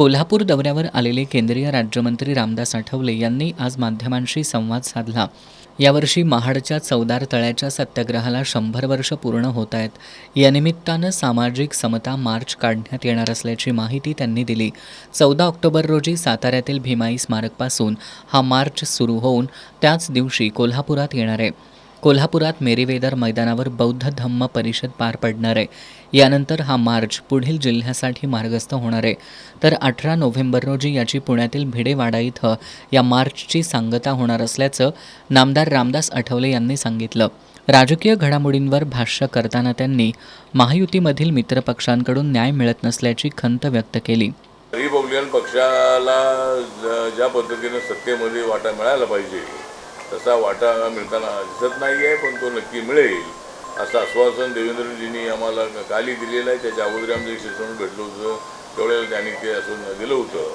कोल्हापूर दौऱ्यावर आलेले केंद्रीय राज्यमंत्री रामदास आठवले यांनी आज माध्यमांशी संवाद साधला. यावर्षी महाडच्या चवदार तळ्याच्या सत्याग्रहाला 100 वर्ष पूर्ण होत आहेत. या निमित्तानं सामाजिक समता मार्च काढण्यात येणार असल्याची माहिती त्यांनी दिली. 14 ऑक्टोबर रोजी साताऱ्यातील भीमाई स्मारकपासून हा मार्च सुरू होऊन त्याच दिवशी कोल्हापुरात येणार आहे. कोल्हापुरात मेरीवेदर मैदानावर बौद्ध धम्म परिषद पार पडणार आहे. यानंतर हा मार्च पुढील जिल्ह्यासाठी मार्गस्थ होणार आहे. तर 18 नोव्हेंबर रोजी याची पुण्यातील भिडेवाडा इथं या मार्चची सांगता होणार असल्याचं नामदार रामदास आठवले यांनी सांगितलं. राजकीय घडामोडींवर भाष्य करताना त्यांनी महायुतीमधील मित्रपक्षांकडून न्याय मिळत नसल्याची खंत व्यक्त केली. रिपब्लिकन पक्षाला ज्या पद्धतीनं सत्तेमध्ये वाटा मिळायला पाहिजे तसा वाटा मिळताना दिसत नाही आहे, पण तो नक्की मिळेल असं आश्वासन देवेंद्रजींनी आम्हाला काली दिलेलं आहे. त्याच्या अगोदर आमचं शिक्षण भेटलं होतं, तेवढ्याला त्यांनी ते असं दिलं होतं,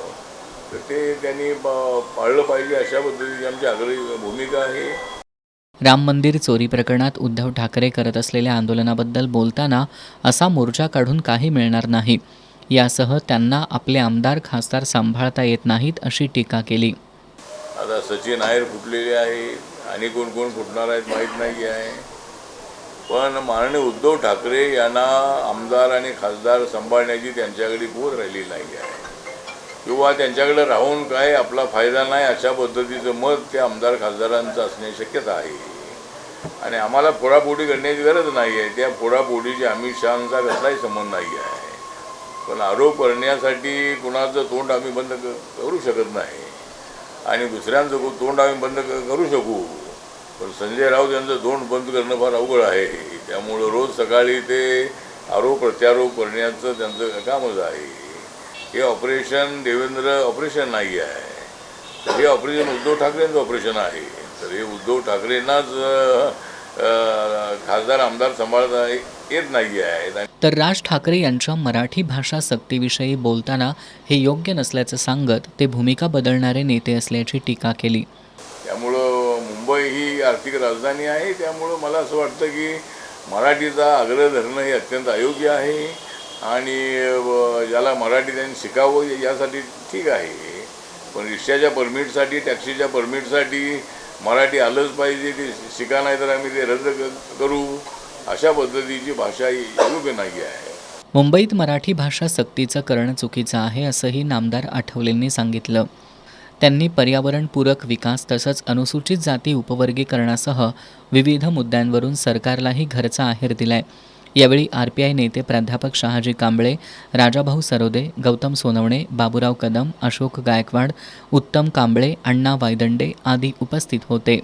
तर ते त्यांनी पाळलं पाहिजे अशा पद्धतीची आमची आग्रही भूमिका आहे. राम मंदिर चोरी प्रकरणात उद्धव ठाकरे करत असलेल्या आंदोलनाबद्दल बोलताना असा मोर्चा काढून काही मिळणार नाही, यासह त्यांना आपले आमदार खासदार सांभाळता येत नाहीत अशी टीका केली. आता सचिन आहेर फुटलेले आहेत आणि कोण कोण फुटणार आहेत माहीत नाही आहे, पण माननीय उद्धव ठाकरे यांना आमदार आणि खासदार सांभाळण्याची त्यांच्याकडे बोध राहिलेली नाही आहे, किंवा त्यांच्याकडे राहून काय आपला फायदा नाही अशा पद्धतीचं मत त्या आमदार खासदारांचं असण्याची शक्यता आहे. आणि आम्हाला फोडाफोडी करण्याची गरज नाही आहे. त्या फोडाफोडीची अमित शहांचा कसलाही संबंध नाही आहे, पण आरोप करण्यासाठी कुणाचं तोंड आम्ही बंद करू शकत नाही आणि दुसऱ्यांचं तोंड आम्ही बंद करू शकू, पण संजय राऊत यांचं तोंड बंद करणं फार अवघड आहे. त्यामुळं रोज सकाळी ते आरोप प्रत्यारोप करण्याचं त्यांचं कामच आहे. हे ऑपरेशन देवेंद्र ऑपरेशन नाही आहे, तर हे ऑपरेशन उद्धव ठाकरेंचं ऑपरेशन आहे. तर हे उद्धव ठाकरेंनाच खासदार आमदार सांभाळता येत नाही आहे. तर राज ठाकरे यांच्या मराठी भाषा सक्तीविषयी बोलताना हे योग्य नसल्याचं सांगत ते भूमिका बदलणारे नेते असल्याची टीका केली. त्यामुळं मुंबई ही आर्थिक राजधानी आहे, त्यामुळं मला असं वाटतं की मराठीचा आग्रह धरणं हे अत्यंत अयोग्य आहे आणि ज्याला मराठी त्यांनी शिकावं यासाठी ठीक आहे, पण रिक्षाच्या परमिटसाठी टॅक्सीच्या परमिटसाठी मराठी आलंच पाहिजे, ते शिका नाही तर आम्ही ते रद्द करू अशा पद्धतीची भाषा योग्य नाही आहे. मुंबईत मराठी भाषा सक्तीचं करणं चुकीचं आहे असंही नामदार आठवलेंनी सांगितलं. त्यांनी पर्यावरणपूरक विकास तसंच अनुसूचित जाती उपवर्गीकरणासह विविध मुद्द्यांवरून सरकारलाही घरचा आहेर दिलाय. यावेळी RPI नेते प्राध्यापक शहाजी कांबळे, राजाभाऊ सरोदे, गौतम सोनवणे, बाबूराव कदम, अशोक गायकवाड, उत्तम कांबळे, अण्णा वायदंडे आदी उपस्थित होते.